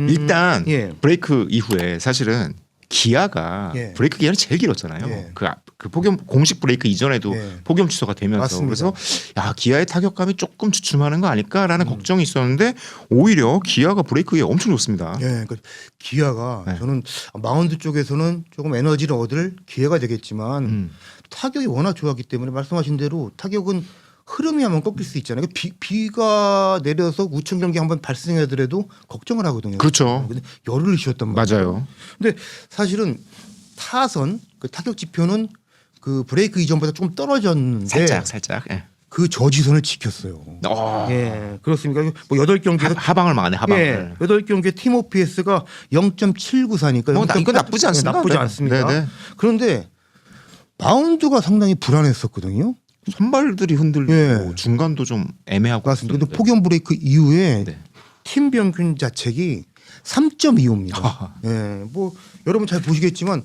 일단 예. 브레이크 이후에 사실은 기아가 예. 브레이크 기간이 제일 길었잖아요. 예. 그 폭염 공식 브레이크 이전에도 예. 폭염 취소가 되면서 맞습니다. 그래서 야 기아의 타격감이 조금 주춤하는 거 아닐까라는 걱정이 있었는데 오히려 기아가 브레이크에 엄청 좋습니다. 예, 그러니까 기아가 네. 저는 마운드 쪽에서는 조금 에너지를 얻을 기회가 되겠지만 타격이 워낙 좋았기 때문에 말씀하신 대로 타격은 흐름이 한번 꺾일 수 있잖아요. 비가 내려서 우천 경기 한번 발생하더라도 걱정을 하거든요. 그렇죠. 근데 열흘 쉬었단 말이에요. 맞아요. 근데 사실은 타선 그 타격 지표는 그 브레이크 이전보다 조금 떨어졌는데 살짝. 예. 그 저지선을 지켰어요. 예, 그렇습니까? 뭐 8경기에서 하방을 막네 하방. 예, 8경기에 팀 OPS가 0.794니까 이거 나쁘지 않습니다. 나쁘지 네. 않습니다. 네, 네. 그런데 마운드가 상당히 불안했었거든요. 선발들이 흔들리고 예. 중간도 좀 애매하고 맞습니다. 근데 그랬는데. 폭염 브레이크 이후에 네. 팀 평균 자책이 3.25입니다. 예, 뭐 여러분 잘 보시겠지만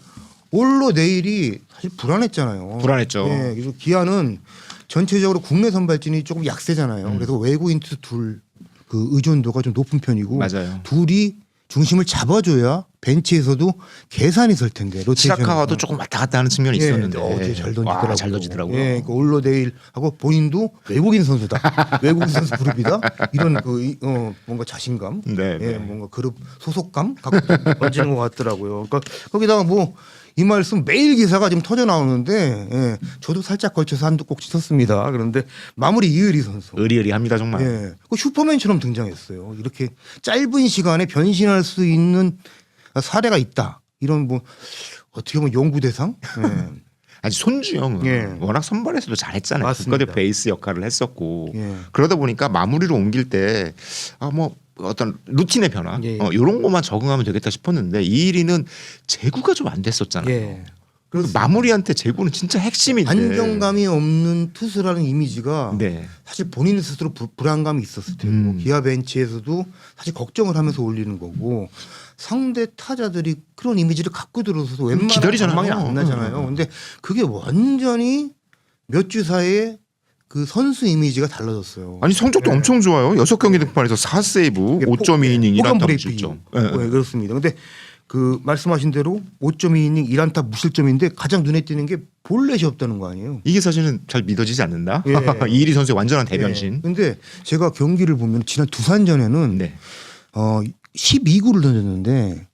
올로 내일이 사실 불안했잖아요. 불안했죠. 예, 그래서 기아는 전체적으로 국내 선발진이 조금 약세잖아요. 그래서 외국인 투수 둘 그 의존도가 좀 높은 편이고 맞아요. 둘이 중심을 잡아줘야 벤치에서도 계산이 설 텐데 로테이션. 시라카와도 조금 왔다 갔다 하는 측면이 예, 있었는데 어제 잘 던지더라고요. 와, 잘 던지더라고요. 예, 그러니까 올로데일 하고 본인도 외국인 선수다. 외국인 선수 그룹이다. 이런 뭔가 자신감, 네, 예, 네. 뭔가 그룹 소속감 갖고 던지는 것 같더라고요. 그러니까 거기다가 뭐 이 말씀 매일 기사가 지금 터져 나오는데 예, 저도 살짝 걸쳐서 한두 꼭지 썼습니다. 그런데 마무리 이의리 선수. 의리의리합니다 정말. 예, 그 슈퍼맨처럼 등장했어요. 이렇게 짧은 시간에 변신할 수 있는 사례가 있다. 이런 뭐 어떻게 보면 연구 대상. 예. 아니 손주영은 예. 워낙 선발에서도 잘했잖아요. 맞습니다. 국가대표 베이스 역할을 했었고 예. 그러다 보니까 마무리로 옮길 때 뭐 어떤 루틴의 변화 예. 이런 것만 적응하면 되겠다 싶었는데 이일이는 제구가 좀 안 됐었잖아요. 예. 그래서 마무리한테 제구는 진짜 핵심인데 안정감이 없는 투수라는 이미지가 네. 사실 본인 스스로 불안감이 있었을 테고 기아 벤치에서도 사실 걱정을 하면서 올리는 거고 상대 타자들이 그런 이미지를 갖고 들어서도 웬만한 기다리잖아요. 방망이 안 나잖아요. 근데 그게 완전히 몇 주 사이에 그 선수 이미지가 달라졌어요. 아니 성적도 예. 엄청 좋아요. 6경기 등판에서 4세이브, 이게 5.2이닝 폭염 1안타 브레이크 무실점. 이후. 네, 그렇습니다. 근데 그 말씀하신 대로 5.2이닝 1안타 무실점인데 가장 눈에 띄는 게 볼넷이 없다는 거 아니에요. 이게 사실은 잘 믿어지지 않는다. 예. 이일이 선수의 완전한 대변신. 근데 제가 경기를 보면 지난 두산전에는 네. 12구를 던졌는데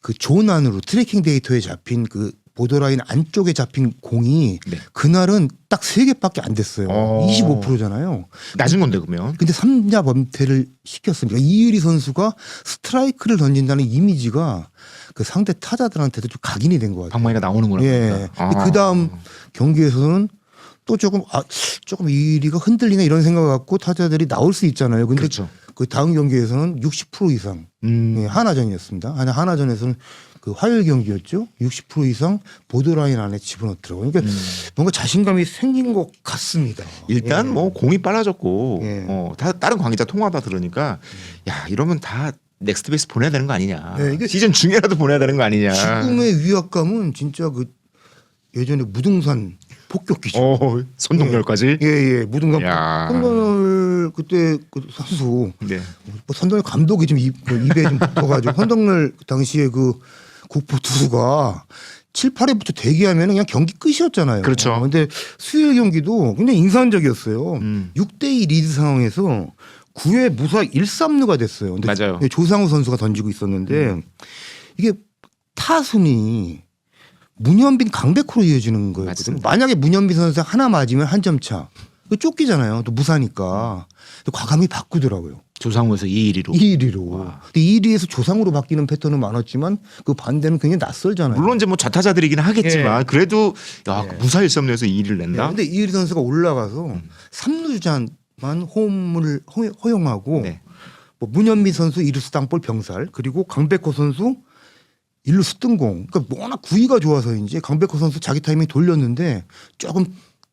그 존 안으로 트래킹 데이터에 잡힌 그 보더라인 안쪽에 잡힌 공이 네. 그날은 딱 3개밖에 안 됐어요. 25%잖아요. 낮은 건데 그러면. 근데 3자 범퇴를 시켰습니다. 이의리 선수가 스트라이크를 던진다는 이미지가 그 상대 타자들한테도 좀 각인이 된 것 같아요. 방망이가 나오는구나. 예. 그러니까. 그 다음 경기에서는 또 조금 이의리가 흔들리나 이런 생각 갖고 타자들이 나올 수 있잖아요. 근데 그렇죠. 그 다음 경기에서는 60% 이상 예, 하나전이었습니다. 하나전에서는 그 화요일 경기였죠. 60% 이상 보드라인 안에 집어넣더라고요. 그러니까 뭔가 자신감이 생긴 것 같습니다. 일단 예. 뭐 공이 빨라졌고 예. 다른 관계자 통화다 들으니까 야 이러면 다 넥스트 베이스 보내야 되는 거 아니냐. 네, 이게 시즌 중에라도 보내야 되는 거 아니냐. 지금의 위압감은 진짜 그 예전에 무등산 폭격기죠. 선동열까지. 예, 무등산 야. 선동열 그때 그 선수 네. 뭐 선동열 감독이 좀 입에 좀 붙어가지고 선동열 당시에 그 국보 투수가 7, 8회부터 대기하면 그냥 경기 끝이었잖아요. 그렇죠. 근데 수요일 경기도 굉장히 인상적이었어요. 6대2 리드 상황에서 9회 무사 1-3루가 됐어요. 근데 맞아요. 조상우 선수가 던지고 있었는데 이게 타순이 문현빈 강백호로 이어지는 거예요. 만약에 문현빈 선수 하나 맞으면 한 점 차. 쫓기잖아요. 또 무사니까. 과감히 바꾸더라고요. 조상우에서 2-1-2로. 2-1-2로. 근데 2-1-2에서 조상으로 바뀌는 패턴은 많았지만 그 반대는 굉장히 낯설잖아요. 물론 이제 뭐 좌타자들이긴 하겠지만 그래도 야, 무사 1-3루에서 2-1을 낸다. 근데 이의리 선수가 올라가서 3루 주자만 홈을 허용하고 네. 뭐 문현빈 선수 2루수 땅볼 병살 그리고 강백호 선수 1루수 뜬공. 그러니까 워낙 구위가 좋아서인지 강백호 선수 자기 타이밍 돌렸는데 조금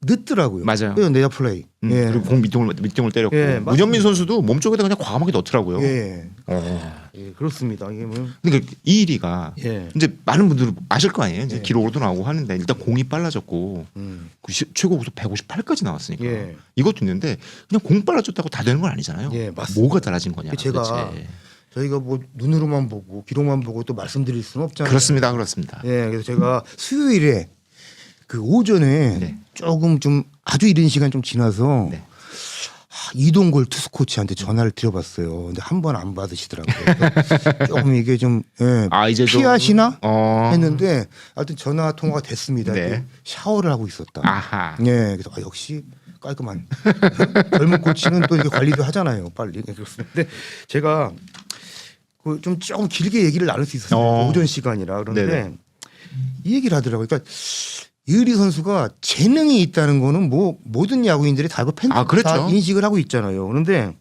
늦더라고요. 맞아요. 그래서 내야 플레이. 예. 그리고 공 밑동을 때렸고 예, 문현민 선수도 몸쪽에다 그냥 과감하게 넣더라고요. 예. 예, 그렇습니다. 이게 뭐 그러니까 이일이가 예. 이제 많은 분들이 아실 거 아니에요. 이제 예. 기록으로도 나오고 하는데 일단 공이 빨라졌고 그 최고 고속 158까지 나왔으니까 예. 이것도 있는데 그냥 공 빨라졌다고 다 되는 건 아니잖아요. 예, 맞습니다. 뭐가 달라진 거냐. 제가 도대체. 저희가 뭐 눈으로만 보고 기록만 보고 또 말씀드릴 수는 없잖아요. 그렇습니다, 그렇습니다. 예, 그래서 제가 수요일에 그 오전에 네. 조금 좀 아주 이른 시간 좀 지나서 네. 이동골 투수 코치한테 전화를 드려봤어요. 근데 한 번 안 받으시더라고요. 그래서 조금 이게 좀 예, 이제 좀 피하시나 했는데 했는데 하여튼 전화 통화가 됐습니다. 네. 샤워를 하고 있었다. 아하. 예, 그래서 역시 깔끔한 젊은 코치는 또 이렇게 관리도 하잖아요. 빨리. 그렇습니다. 근데 제가 그 좀 조금 길게 얘기를 나눌 수 있었어요. 오전 시간이라 그런데 네네. 이 얘기를 하더라고요. 그러니까 이의리 선수가 재능이 있다는 거는 뭐 모든 야구인들이 다 팬들 그렇죠. 다 인식을 하고 있잖아요. 그런데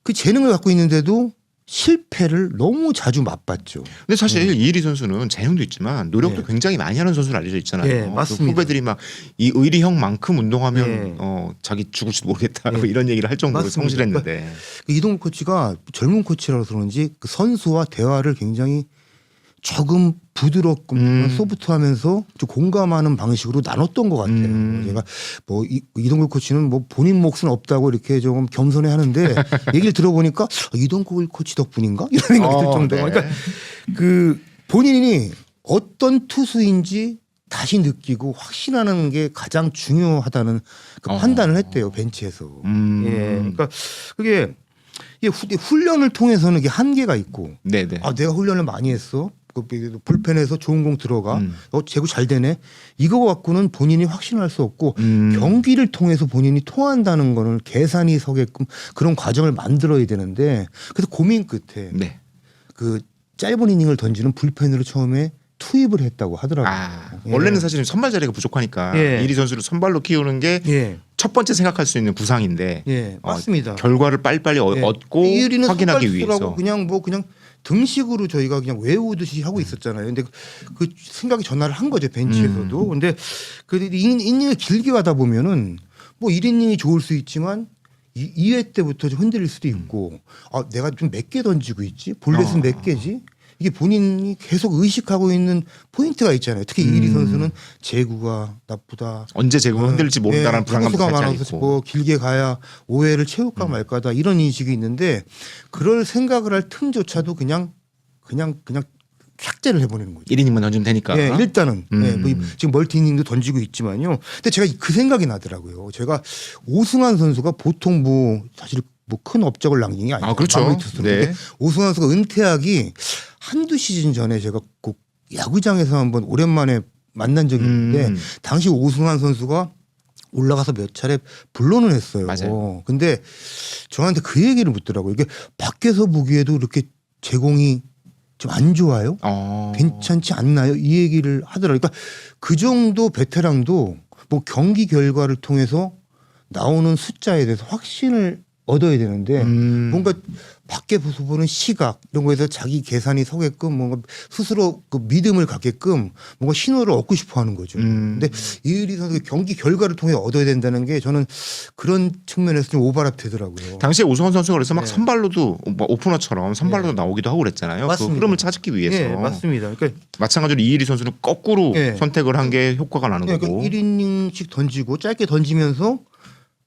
그 재능을 갖고 있는데도 실패를 너무 자주 맛봤죠. 근데 사실 이일이 선수는 재능도 있지만 노력도 네. 굉장히 많이 하는 선수로 알려져 있잖아요. 네, 맞습니다. 후배들이 막 이 의리 형만큼 운동하면 네. 자기 죽을지도 모르겠다 네. 이런 얘기를 할 정도로 맞습니다. 성실했는데. 그 이동국 코치가 젊은 코치라서 그런지 그 선수와 대화를 굉장히 조금 부드럽고 소프트하면서 좀 공감하는 방식으로 나눴던 것 같아요. 제가 뭐 이동국 코치는 뭐 본인 몫은 없다고 이렇게 조금 겸손해 하는데 얘기를 들어보니까 이동국 코치 덕분인가 이런 생각이 들 정도. 네. 그러니까 그 본인이 어떤 투수인지 다시 느끼고 확신하는 게 가장 중요하다는 그 판단을 했대요, 벤치에서. 예, 그러니까 그게 이게 훈련을 통해서는 이게 한계가 있고, 네네. 내가 훈련을 많이 했어. 그 불펜에서 좋은 공 들어가. 제구 잘 되네. 이거 갖고는 본인이 확신할 수 없고 경기를 통해서 본인이 통한다는 거는 계산이 서게끔 그런 과정을 만들어야 되는데 그래서 고민 끝에 네. 그 짧은 이닝을 던지는 불펜으로 처음에 투입을 했다고 하더라고요. 예. 원래는 사실은 선발 자리가 부족하니까 예. 이리 선수를 선발로 키우는 게 첫 예. 번째 생각할 수 있는 부상인데 예, 맞습니다. 결과를 빨리빨리 예. 얻고 이의리는 확인하기 선발수라고 위해서. 그냥 등식으로 저희가 그냥 외우듯이 하고 있었잖아요. 근데 그 생각이 전화를 한 거죠, 벤치에서도. 근데 그 이닝을 길게 가다 보면은 뭐 1이닝이 좋을 수 있지만 2회 때부터 좀 흔들릴 수도 있고 내가 좀 몇 개 던지고 있지? 볼넷은 몇 개지? 이게 본인이 계속 의식하고 있는 포인트가 있잖아요. 특히 이리 선수는 제구가 나쁘다. 언제 제구가 흔들릴지 모른다라는 불안감도 수가 살짝 많아서 있고. 뭐 길게 가야 5회를 채울까 말까다 이런 인식이 있는데 그럴 생각을 할 틈조차도 그냥 삭제를 해보내는 거죠. 1이닝만 던지면 되니까. 예, 일단은 뭐 지금 멀티이닝도 던지고 있지만요. 근데 제가 그 생각이 나더라고요. 제가 오승환 선수가 보통 뭐 사실 뭐 큰 업적을 남긴 게 아니에요. 그렇죠. 네. 오승환 선수가 은퇴하기 한두 시즌 전에 제가 꼭 야구장에서 한번 오랜만에 만난 적이 있는데 당시 오승환 선수가 올라가서 몇 차례 불러는 했어요. 맞아요. 근데 저한테 그 얘기를 묻더라고요. 이게 밖에서 보기에도 이렇게 제공이 좀 안 좋아요? 괜찮지 않나요? 이 얘기를 하더라고요. 그러니까 그 정도 베테랑도 뭐 경기 결과를 통해서 나오는 숫자에 대해서 확신을 얻어야 되는데 뭔가 밖에서 보는 시각 이런 거에서 자기 계산이 서게끔 뭔가 스스로 그 믿음을 갖게끔 뭔가 신호를 얻고 싶어 하는 거죠. 근데 이의리 선수 경기 결과를 통해 얻어야 된다는 게 저는 그런 측면에서 좀 오버랩 되더라고요. 당시에 오승환 선수가 그래서 막 네. 선발로도 뭐 오프너처럼 선발로도 나오기도 하고 그랬잖아요. 그 맞습니다. 흐름을 찾기 위해서. 네, 맞습니다. 그러니까 마찬가지로 이일이 선수는 거꾸로 네. 선택을 한 게 효과가 나는 그러니까 거고. 1이닝씩 던지고 짧게 던지면서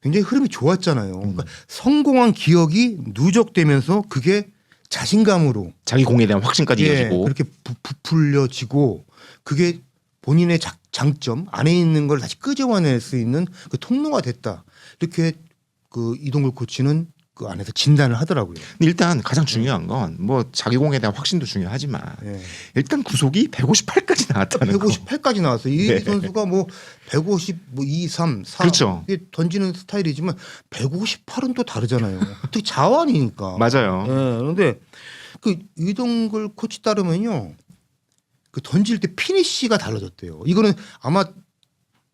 굉장히 흐름이 좋았잖아요. 그러니까 성공한 기억이 누적되면서 그게 자신감으로 자기 공에 대한 확신까지 이어지고. 그렇게 부풀려지고 그게 본인의 장점 안에 있는 걸 다시 끄집어낼 수 있는 그 통로가 됐다. 이렇게 그 이동글 코치는 그 안에서 진단을 하더라고요. 근데 일단 가장 중요한 건 뭐 자기 공에 대한 확신도 중요하지만 네. 일단 구속이 158까지 나왔다는 거. 158까지 나왔어요. 이 네. 선수가 뭐 150, 뭐 2, 3, 4 그렇죠. 이게 던지는 스타일이지만 158은 또 다르잖아요. 특히 자완이니까. 맞아요. 예. 그런데 그 이동글 코치 따르면요, 그 던질 때 피니쉬가 달라졌대요. 이거는 아마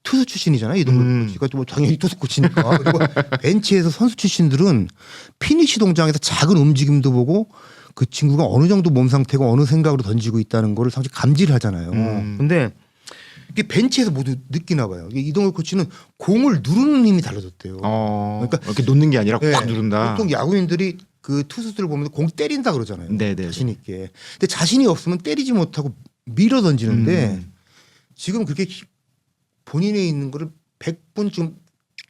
투수 출신이잖아요. 이동글 코치가 뭐 당연히 투수 코치니까. 그리고 벤치에서 선수 출신들은 피니쉬 동작에서 작은 움직임도 보고 그 친구가 어느 정도 몸 상태고 어느 생각으로 던지고 있다는 거를 사실 감지를 하잖아요. 근데 이게 벤치에서 모두 느끼나 봐요. 이동글 코치는 공을 누르는 힘이 달라졌대요. 그러니까 이렇게 놓는 게 아니라 꽉 누른다. 보통 야구인들이 그 투수들을 보면 공 때린다 그러잖아요. 네네. 자신 있게. 근데 자신이 없으면 때리지 못하고 밀어 던지는데 지금 그렇게 본인에 있는 거를 100번 좀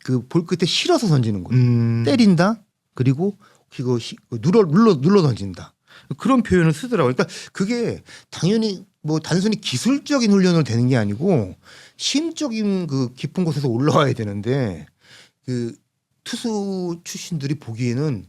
그 볼 끝에 실어서 던지는 거예요. 때린다. 그리고 그거 눌러 던진다. 그런 표현을 쓰더라고요. 그러니까 그게 당연히 뭐 단순히 기술적인 훈련을 되는 게 아니고 심적인 그 깊은 곳에서 올라와야 되는데 그 투수 출신들이 보기에는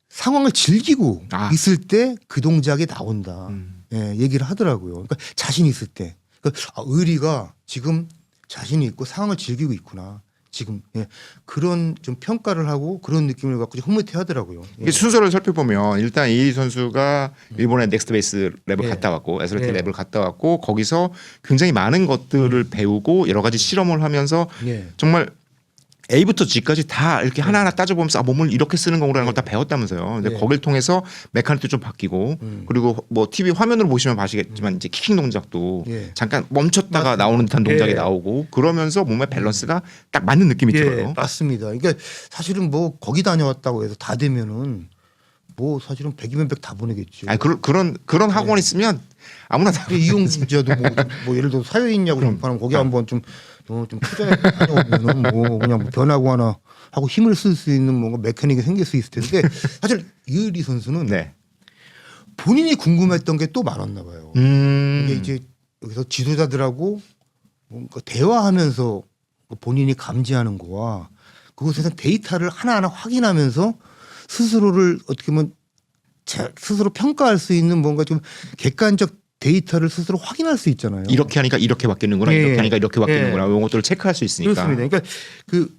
상황을 즐기고 있을 때 그 동작이 나온다. 예, 얘기를 하더라고요. 그러니까 자신 있을 때. 그러니까 의리가 지금 자신이 있고 상황을 즐기고 있구나. 지금 예, 그런 좀 평가를 하고 그런 느낌을 갖고 좀 흐뭇해 하더라고요. 예. 순서를 살펴보면 일단 이희 선수가 일본의 넥스트 베이스 랩을 예. 갔다 왔고 애슬레틱 예. 랩을 갔다 왔고 거기서 굉장히 많은 것들을 배우고 여러 가지 실험을 하면서 예. 정말 A부터 G까지 다 이렇게 하나하나 따져보면서 몸을 이렇게 쓰는 거라는 걸 다 배웠다면서요. 근데 네. 거길 통해서 메카닉도 좀 바뀌고 그리고 뭐 TV 화면으로 보시면 아시겠지만 이제 킥킹 동작도 예. 잠깐 멈췄다가 맞습니다. 나오는 듯한 동작이 예. 나오고 그러면서 몸의 밸런스가 딱 맞는 느낌이 들어요. 맞습니다. 그러니까 사실은 뭐 거기 다녀왔다고 해서 다 되면은 뭐 사실은 100이면 100 다 보내겠죠. 아니 그런 학원 있으면 아무나 다 이용자도 뭐 예를 들어 사회인야구 심판하면 거기 한번 좀 투자해 다녀오면은 뭐 그냥 뭐 변하고 하나 하고 힘을 쓸 수 있는 뭔가 메커닉이 생길 수 있을 텐데 사실 이의리 선수는 네. 본인이 궁금했던 게 또 많았나 봐요. 이게 이제 여기서 지도자들하고 뭔가 대화하면서 본인이 감지하는 거와 그곳에서 데이터를 하나하나 확인하면서 스스로를 어떻게 보면 스스로 평가할 수 있는 뭔가 좀 객관적 데이터를 스스로 확인할 수 있잖아요. 이렇게 하니까 이렇게 바뀌는구나. 예. 이렇게 하니까 이렇게 바뀌는구나. 예. 이런 것들을 체크할 수 있으니까. 그렇습니다. 그러니까 그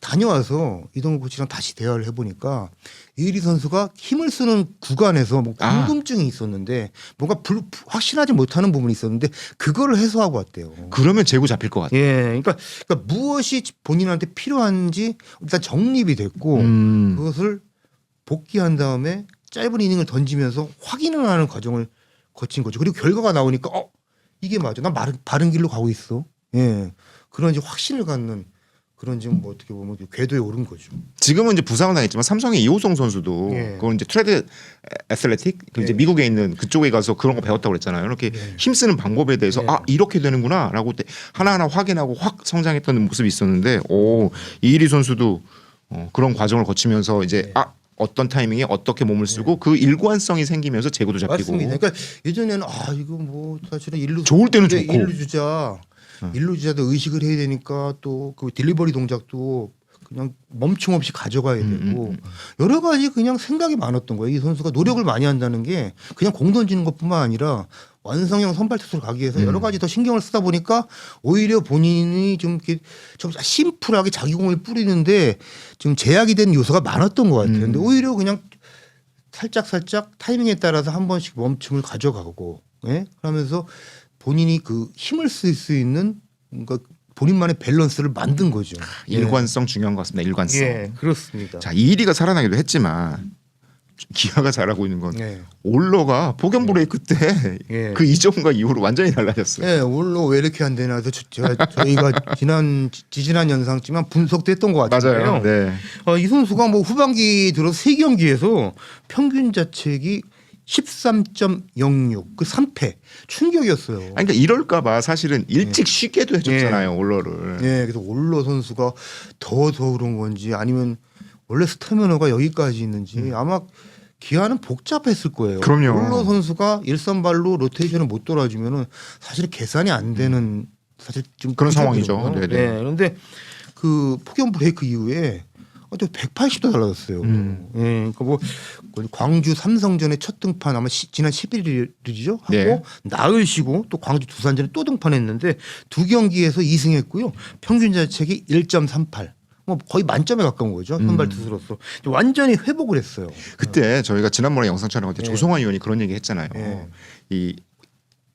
다녀와서 이동국 코치랑 다시 대화를 해보니까 이의리 선수가 힘을 쓰는 구간에서 뭐 궁금증이 있었는데 뭔가 확신하지 못하는 부분이 있었는데 그거를 해소하고 왔대요. 그러면 재고 잡힐 것 같아요. 예, 그러니까 무엇이 본인한테 필요한지 일단 정립이 됐고 그것을 복귀한 다음에 짧은 이닝을 던지면서 확인을 하는 과정을 거친 거죠. 그리고 결과가 나오니까 이게 맞아. 나 바른 길로 가고 있어. 예, 그런 이제 확신을 갖는 그런 지금 뭐 어떻게 보면 궤도에 오른 거죠. 지금은 이제 부상을 당했지만 삼성의 이호성 선수도 예. 그건 이제 트레드 애슬레틱 이제 예. 미국에 있는 그쪽에 가서 그런 거 배웠다고 그랬잖아요. 이렇게 예. 힘쓰는 방법에 대해서 예. 이렇게 되는구나라고 하나하나 확인하고 확 성장했던 모습이 있었는데 이일이 선수도 그런 과정을 거치면서 이제 예. 어떤 타이밍에 어떻게 몸을 쓰고 그 일관성이 생기면서 재고도 잡히고. 맞습니다. 그러니까 예전에는 이거 뭐 사실은 좋을 때는 좋고. 일루 주자도 의식을 해야 되니까 또 그 딜리버리 동작도 그냥 멈춤 없이 가져가야 되고 여러 가지 그냥 생각이 많았던 거예요. 이 선수가 노력을 많이 한다는 게 그냥 공 던지는 것뿐만 아니라 완성형 선발 투수를 가기 위해서 여러 가지 더 신경을 쓰다 보니까 오히려 본인이 좀 이렇게 좀 심플하게 자기 공을 뿌리는데 좀 제약이 된 요소가 많았던 것 같아요. 근데 오히려 그냥 살짝 타이밍에 따라서 한 번씩 멈춤을 가져가고, 예? 그러면서 본인이 그 힘을 쓸 수 있는 뭔가 본인만의 밸런스를 만든 거죠. 일관성 중요한 것 같습니다. 일관성. 예, 그렇습니다. 자, 이일이가 살아나기도 했지만 기아가 잘하고 있는 건 예. 올러가 폭염 브레이크 때 예. 그 이전과 이후로 완전히 달라졌어요. 예, 올로 왜 이렇게 안 되나 해서 저희가 지지난 영상지만 분석도 했던 것 같아요. 네. 이 선수가 뭐 후반기 들어 3경기에서 평균 자책이 13.06, 그 3패 충격이었어요. 아니, 그러니까 이럴까봐 사실은 일찍 쉬게도 해줬잖아요, 올러를. 예, 그래서 올로 선수가 더 그런 건지 아니면 원래 스태미너가 여기까지 있는지 아마 기아는 복잡했을 거예요. 그럼요. 올로 선수가 일선발로 로테이션을 못 돌아주면은 사실 계산이 안 되는 사실 좀 그런 상황이죠. 구조거든요. 네네. 네, 그런데 그 폭염 브레이크 이후에 또 180도 달라졌어요. 예, 그러니까 뭐 광주 삼성전에 첫 등판 아마 지난 11일이죠. 하고 네. 나흘 쉬고 또 광주 두산전에 또 등판했는데 두 경기에서 2승했고요. 평균 자책이 1.38. 뭐 거의 만점에 가까운 거죠. 선발 투수로서 완전히 회복을 했어요. 그때 저희가 지난번에 영상 촬영할 때 네. 조성환 의원이 그런 얘기 했잖아요. 네. 이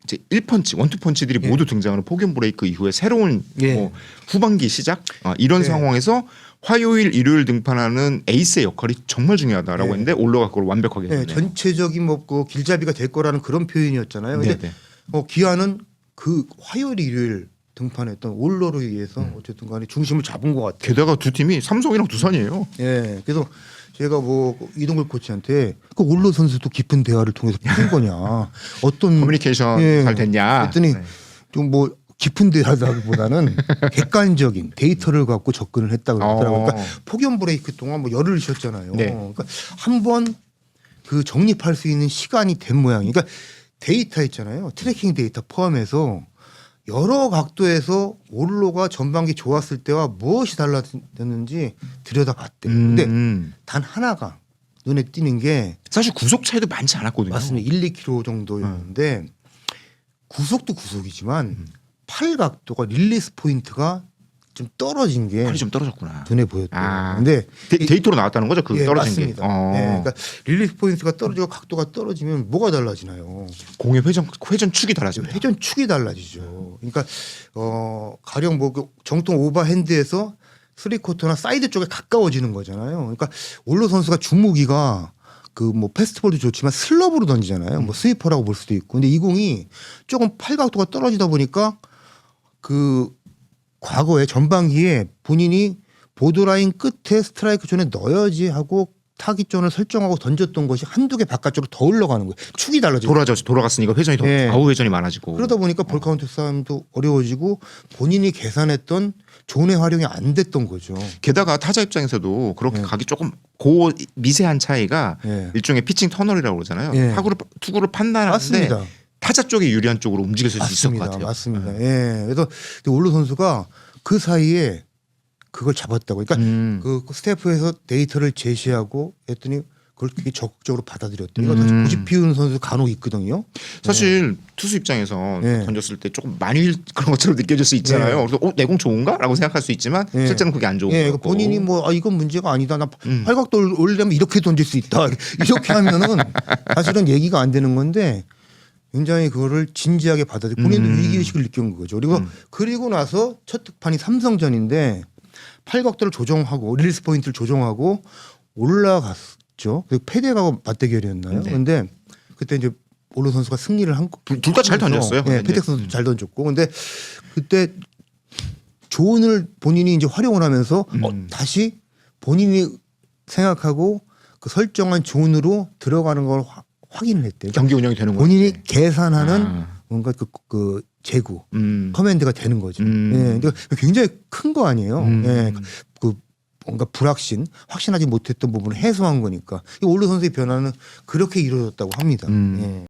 이제 1펀치, 원투펀치들이 모두 등장하는 폭염 브레이크 이후에 새로운 예. 뭐 후반기 시작 이런 네. 상황에서 화요일, 일요일 등판하는 에이스의 역할이 정말 중요하다라고 네. 했는데 올러가 그걸 완벽하게 네, 했네요. 전체적인 뭐 길잡이가 될 거라는 그런 표현이었잖아요. 근데 네네. 기아는 그 화요일, 일요일 등판했던 올러로 의해서 어쨌든 간에 중심을 잡은 것 같아요. 게다가 두 팀이 삼성이랑 두산이에요. 예, 그래서 제가 뭐 이동글 코치한테 그 올러 선수도 깊은 대화를 통해서 푸는 거냐, 어떤 커뮤니케이션 예, 잘 됐냐. 했더니 네. 좀 뭐 깊은 대화보다는 객관적인 데이터를 갖고 접근을 했다고 그러더라고요. 그러니까 폭염 브레이크 동안 뭐 열흘 쉬었잖아요. 네. 그러니까 한번 그 정립할 수 있는 시간이 된 모양이에요. 그러니까 데이터 있잖아요. 트래킹 데이터 포함해서 여러 각도에서 올로가 전반기 좋았을 때와 무엇이 달라졌는지 들여다봤대요. 근데 단 하나가 눈에 띄는 게 사실 구속 차이도 많지 않았거든요. 맞습니다. 1, 2km 정도였는데 구속도 구속이지만 팔 각도가 릴리스 포인트가 좀 떨어진 게 팔이 좀 떨어졌구나. 눈에 보였대요. 아. 근데 데이터로 나왔다는 거죠? 그 예, 떨어진 맞습니다. 게. 예, 그러니까 릴리스 포인트가 떨어지고 각도가 떨어지면 뭐가 달라지나요? 공의 회전 축이 달라집니다. 회전 축이 달라지죠. 그러니까 가령 뭐그 정통 오버핸드에서 3쿼터나 사이드 쪽에 가까워지는 거잖아요. 그러니까 올로 선수가 주무기가 그 뭐 패스트볼도 좋지만 슬럽으로 던지잖아요. 뭐 스위퍼라고 볼 수도 있고. 근데 이 공이 조금 팔각도가 떨어지다 보니까 그 과거에 전반기에 본인이 보드라인 끝에 스트라이크 존에 넣어야지 하고 타깃존을 설정하고 던졌던 것이 한두 개 바깥쪽으로 더 올라가는 거예요. 축이 달라지고. 돌아갔으니까 회전이 더 예. 좌우 회전이 많아지고. 그러다 보니까 볼 카운트 싸움도 어려워지고 본인이 계산했던 존의 활용이 안 됐던 거죠. 게다가 타자 입장에서도 그렇게 예. 가기 조금 고 미세한 차이가 예. 일종의 피칭 터널이라고 그러잖아요. 예. 투구를 판단하는데 맞습니다. 타자 쪽에 유리한 쪽으로 움직일 수 있을 것 같아요. 맞습니다. 예. 그래서 올로 선수가 그 사이에 그걸 잡았다고. 그러니까 그 스태프에서 데이터를 제시하고 했더니 그걸 되게 적극적으로 받아들였대요. 이거 다시 고집 피우는 선수 간혹 있거든요. 사실 투수 입장에서 네. 던졌을 때 조금 많이 그런 것처럼 느껴질 수 있잖아요. 그래서 내 공 좋은가라고 생각할 수 있지만 네. 실제는 그게 안 좋은 예, 거고. 본인이 뭐 이건 문제가 아니다. 나 팔각도 올리려면 이렇게 던질 수 있다. 이렇게 하면은 사실은 얘기가 안 되는 건데 굉장히 그거를 진지하게 받아들이고 본인도 위기의식을 느낀 거죠. 그리고 나서 첫 득판이 삼성전인데 팔각도를 조정하고 릴리스 포인트를 조정하고 올라갔죠. 패덱하고 맞대결이었나요? 네. 근데 그때 이제 올로 선수가 승리를 한 둘 다 잘 던졌어요. 네, 패덱 선수 잘 던졌고 근데 그때 존을 본인이 이제 활용을 하면서 다시 본인이 생각하고 그 설정한 존으로 들어가는 걸 확인을 했대요. 경기 운영이 되는 거예요. 본인이 계산하는 뭔가 그 재구 커맨드가 되는 거죠. 예, 근데 굉장히 큰 거 아니에요. 예, 그 뭔가 확신하지 못했던 부분을 해소한 거니까 이 올로 선수의 변화는 그렇게 이루어졌다고 합니다. 예.